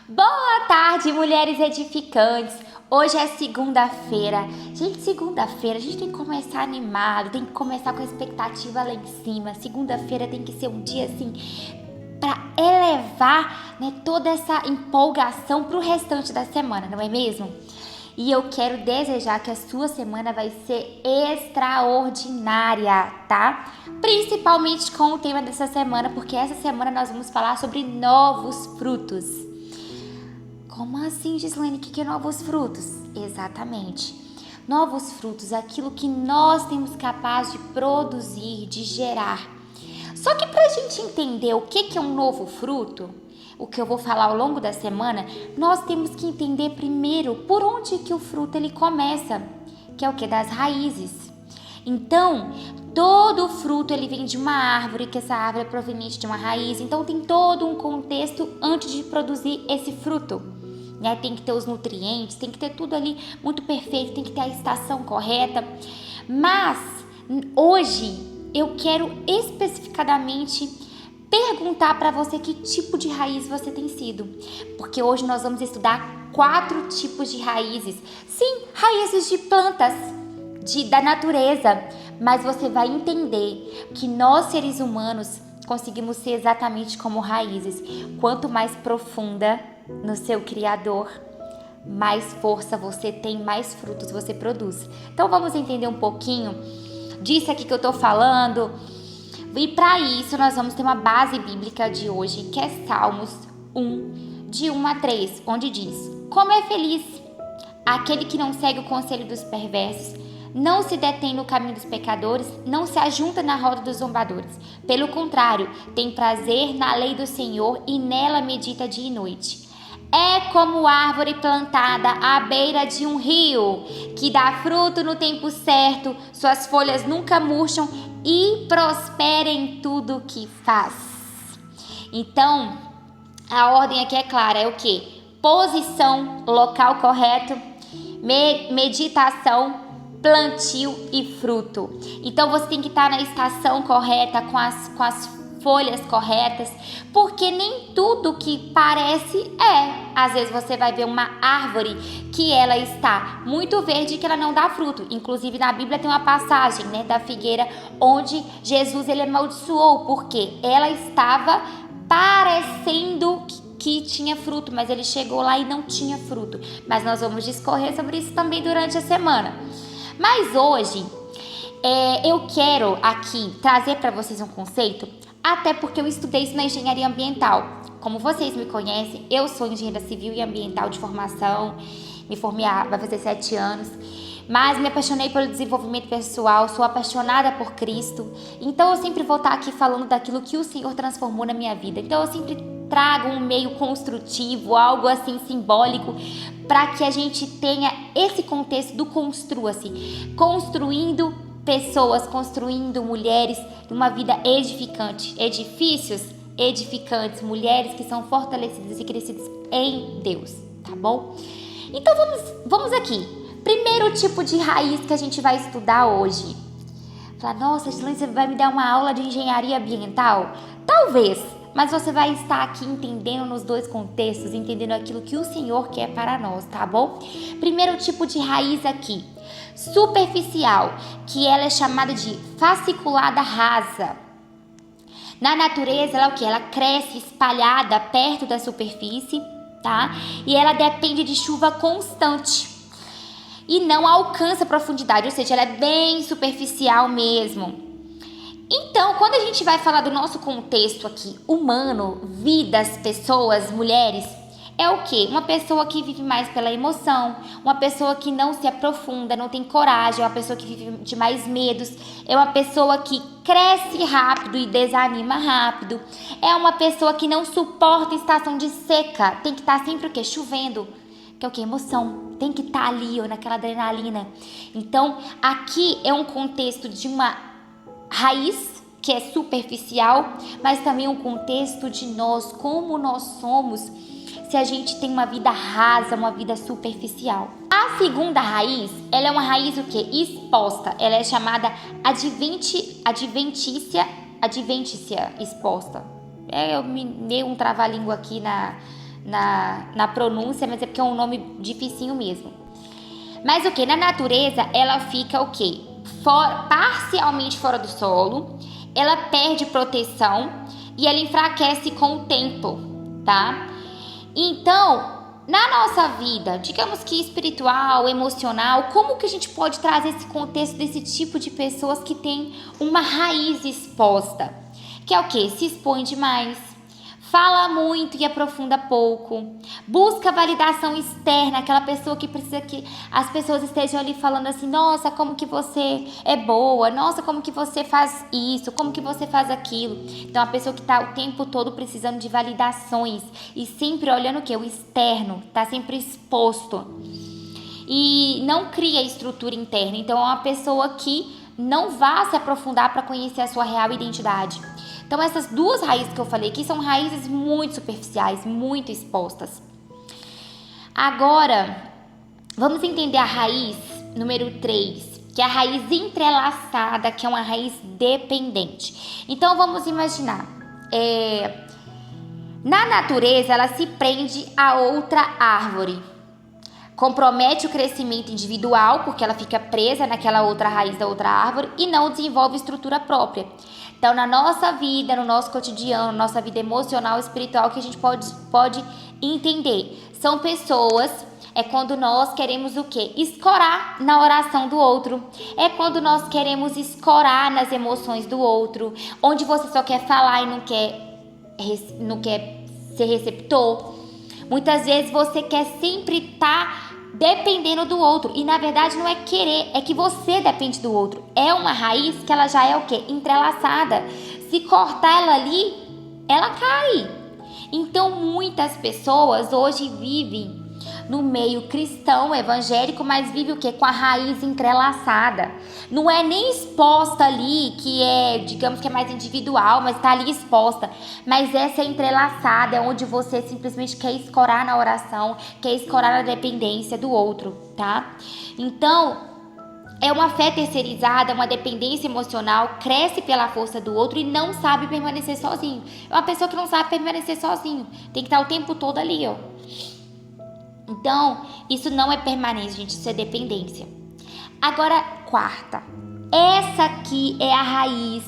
Boa tarde, mulheres edificantes. Hoje é segunda-feira. Gente, segunda-feira a gente tem que começar animado, tem que começar com a expectativa lá em cima. Segunda-feira tem que ser um dia assim para elevar, toda essa empolgação para o restante da semana, não é mesmo? E eu quero desejar que a sua semana vai ser extraordinária, tá? Principalmente com o tema dessa semana, porque essa semana nós vamos falar sobre novos frutos. Como assim, Gislaine? O que é novos frutos? Exatamente. Novos frutos, aquilo que nós temos capaz de produzir, de gerar. Só que para a gente entender o que é um novo fruto, o que eu vou falar ao longo da semana, nós temos que entender primeiro por onde que o fruto ele começa, que é o que? Das raízes. Então, todo fruto ele vem de uma árvore, que essa árvore é proveniente de uma raiz. Então, tem todo um contexto antes de produzir esse fruto. Tem que ter os nutrientes, tem que ter tudo ali muito perfeito, tem que ter a estação correta. Mas, hoje, eu quero especificadamente perguntar para você que tipo de raiz você tem sido. Porque hoje nós vamos estudar 4 tipos de raízes. Sim, raízes de plantas, da natureza. Mas você vai entender que nós, seres humanos, conseguimos ser exatamente como raízes. Quanto mais profunda no seu Criador, mais força você tem, mais frutos você produz. Então vamos entender um pouquinho disso aqui que eu tô falando. E para isso nós vamos ter uma base bíblica de hoje, que é Salmos 1, de 1 a 3, onde diz: como é feliz aquele que não segue o conselho dos perversos, não se detém no caminho dos pecadores, não se ajunta na roda dos zombadores. Pelo contrário, tem prazer na lei do Senhor e nela medita dia e noite. É como árvore plantada à beira de um rio, que dá fruto no tempo certo, suas folhas nunca murcham e prospera em tudo que faz. Então, a ordem aqui é clara, é o quê? Posição, local correto, meditação, plantio e fruto. Então você tem que estar na estação correta, com as folhas corretas, porque nem tudo que parece é. Às vezes você vai ver uma árvore que ela está muito verde e que ela não dá fruto. Inclusive na Bíblia tem uma passagem, da figueira, onde Jesus ele amaldiçoou, porque ela estava parecendo que tinha fruto, mas ele chegou lá e não tinha fruto. Mas nós vamos discorrer sobre isso também durante a semana. Mas hoje eu quero aqui trazer para vocês um conceito, até porque eu estudei isso na engenharia ambiental. Como vocês me conhecem, eu sou engenheira civil e ambiental de formação, me formei vai fazer 7 anos, mas me apaixonei pelo desenvolvimento pessoal, sou apaixonada por Cristo, então eu sempre vou estar aqui falando daquilo que o Senhor transformou na minha vida. Então eu sempre trago um meio construtivo, algo assim simbólico, para que a gente tenha esse contexto do construa-se, construindo pessoas, construindo mulheres, uma vida edificante, edifícios edificantes, mulheres que são fortalecidas e crescidas em Deus, tá bom? Então vamos aqui. Primeiro tipo de raiz que a gente vai estudar hoje. Fala, nossa, Gislaine, você vai me dar uma aula de engenharia ambiental? Talvez, mas você vai estar aqui entendendo nos dois contextos, entendendo aquilo que o Senhor quer para nós, tá bom? Primeiro tipo de raiz aqui, superficial, que ela é chamada de fasciculada rasa. Na natureza, ela é o que? Ela cresce espalhada perto da superfície, tá? E ela depende de chuva constante e não alcança profundidade, ou seja, ela é bem superficial mesmo. Então, quando a gente vai falar do nosso contexto aqui, humano, vidas, pessoas, mulheres, é o quê? Uma pessoa que vive mais pela emoção, uma pessoa que não se aprofunda, não tem coragem, é uma pessoa que vive de mais medos, é uma pessoa que cresce rápido e desanima rápido, é uma pessoa que não suporta estação de seca, tem que estar sempre o quê? Chovendo, que é o quê? Emoção, tem que estar ali, naquela adrenalina. Então, aqui é um contexto de uma raiz que é superficial, mas também um contexto de nós, como nós somos, se a gente tem uma vida rasa, uma vida superficial. A segunda raiz, ela é uma raiz o quê? Exposta. Ela é chamada adventícia exposta. Eu me dei um trava-língua aqui na pronúncia, mas é porque é um nome dificinho mesmo. Mas o que? Na natureza, ela fica o quê? Parcialmente fora do solo, ela perde proteção e ela enfraquece com o tempo, tá? Então, na nossa vida, digamos que espiritual, emocional, como que a gente pode trazer esse contexto desse tipo de pessoas que tem uma raiz exposta? Que é o quê? Se expõe demais, fala muito e aprofunda pouco, busca validação externa, aquela pessoa que precisa que as pessoas estejam ali falando assim, nossa, como que você é boa, nossa, como que você faz isso, como que você faz aquilo. Então, a pessoa que está o tempo todo precisando de validações e sempre olhando o quê? O externo, está sempre exposto e não cria estrutura interna. Então, é uma pessoa que não vai se aprofundar para conhecer a sua real identidade. Então, essas duas raízes que eu falei aqui são raízes muito superficiais, muito expostas. Agora, vamos entender a raiz número 3, que é a raiz entrelaçada, que é uma raiz dependente. Então, vamos imaginar, na natureza, ela se prende a outra árvore. Compromete o crescimento individual, porque ela fica presa naquela outra raiz da outra árvore e não desenvolve estrutura própria. Então, na nossa vida, no nosso cotidiano, na nossa vida emocional e espiritual, que a gente pode entender. São pessoas, é quando nós queremos o quê? Escorar na oração do outro. É quando nós queremos escorar nas emoções do outro. Onde você só quer falar e não quer ser receptor. Muitas vezes você quer sempre estar dependendo do outro. E na verdade não é querer, é que você depende do outro. É uma raiz que ela já é o quê? Entrelaçada. Se cortar ela ali, ela cai. Então muitas pessoas hoje vivem no meio cristão, evangélico, mas vive o quê? Com a raiz entrelaçada. Não é nem exposta ali, que é, digamos que é mais individual, mas tá ali exposta. Mas essa é entrelaçada, é onde você simplesmente quer escorar na oração, quer escorar na dependência do outro, tá? Então, é uma fé terceirizada, uma dependência emocional, cresce pela força do outro e não sabe permanecer sozinho. É uma pessoa que não sabe permanecer sozinho. Tem que estar o tempo todo ali, ó. Então, isso não é permanência, gente, isso é dependência. Agora, quarta. Essa aqui é a raiz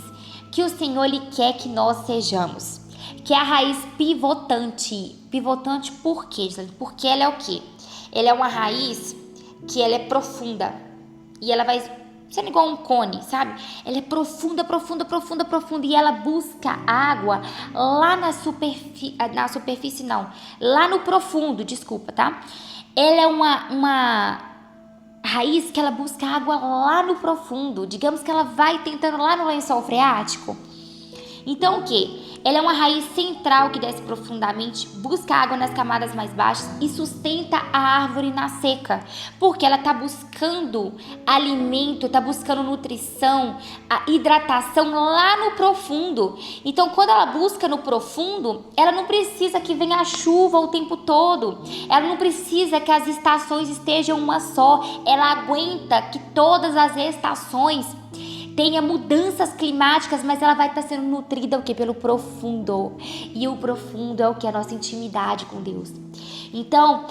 que o Senhor Ele quer que nós sejamos. Que é a raiz pivotante. Pivotante por quê, gente? Porque ela é o quê? Ela é uma raiz que ela é profunda. E ela vai sendo igual um cone, sabe? Ela é profunda, profunda, profunda, profunda. E ela busca água lá na superfície não. Lá no profundo, desculpa, tá? Ela é uma raiz que ela busca água lá no profundo. Digamos que ela vai tentando lá no lençol freático. Então o quê? Ela é uma raiz central que desce profundamente, busca água nas camadas mais baixas e sustenta a árvore na seca. Porque ela está buscando alimento, está buscando nutrição, a hidratação lá no profundo. Então, quando ela busca no profundo, ela não precisa que venha a chuva o tempo todo. Ela não precisa que as estações estejam uma só. Ela aguenta que todas as estações tenha mudanças climáticas, mas ela vai estar sendo nutrida o quê? Pelo profundo. E o profundo é o que? A nossa intimidade com Deus. Então,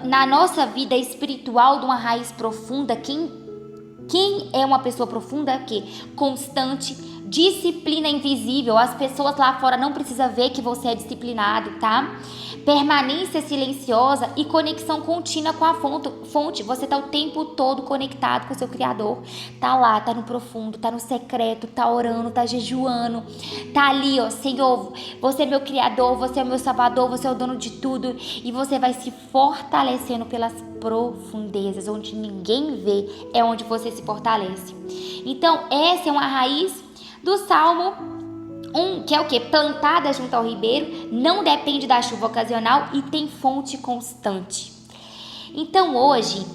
na nossa vida espiritual de uma raiz profunda, quem é uma pessoa profunda é o quê? Constante, disciplina invisível. As pessoas lá fora não precisam ver que você é disciplinado, tá? Permanência silenciosa e conexão contínua com a fonte. Você tá o tempo todo conectado com o seu Criador. Tá lá, tá no profundo, tá no secreto, tá orando, tá jejuando. Tá ali, ó, Senhor, você é meu Criador, você é o meu Salvador, você é o dono de tudo. E você vai se fortalecendo pelas profundezas, onde ninguém vê, é onde você se fortalece. Então, essa é uma raiz do Salmo 1, que é o quê? Plantada junto ao ribeiro, não depende da chuva ocasional e tem fonte constante. Então hoje,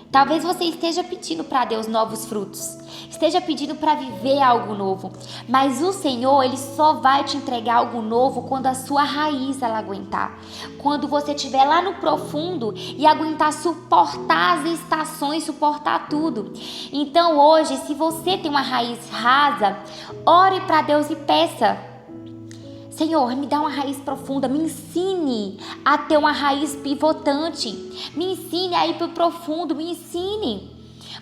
talvez você esteja pedindo para Deus novos frutos, esteja pedindo para viver algo novo, mas o Senhor, Ele só vai te entregar algo novo quando a sua raiz ela aguentar, quando você estiver lá no profundo e aguentar suportar as estações, suportar tudo. Então hoje, se você tem uma raiz rasa, ore para Deus e peça. Senhor, me dá uma raiz profunda, me ensine a ter uma raiz pivotante, me ensine a ir para o profundo, me ensine.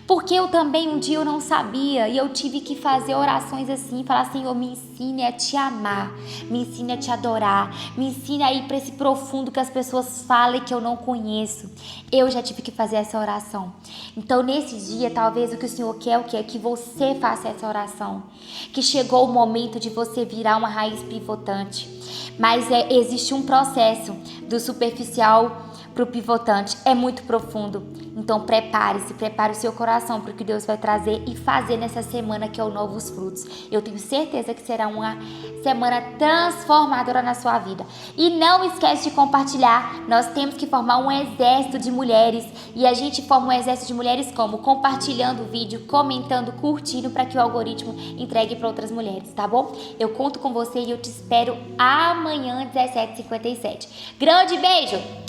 Porque eu também um dia eu não sabia e eu tive que fazer orações assim, falar: Senhor, me ensine a te amar, me ensine a te adorar, me ensine a ir para esse profundo que as pessoas falam e que eu não conheço. Eu já tive que fazer essa oração. Então nesse dia, talvez o que o Senhor quer, é que você faça essa oração, que chegou o momento de você virar uma raiz pivotante. Mas existe um processo do superficial para o pivotante, é muito profundo. Então prepare o seu coração para o que Deus vai trazer e fazer nessa semana, que é o Novos Frutos. Eu tenho certeza que será uma semana transformadora na sua vida. E não esquece de compartilhar. Nós temos que formar um exército de mulheres, e a gente forma um exército de mulheres como? Compartilhando o vídeo, comentando, curtindo, para que o algoritmo entregue para outras mulheres, tá bom? Eu conto com você e eu te espero amanhã, 17h57. Grande beijo!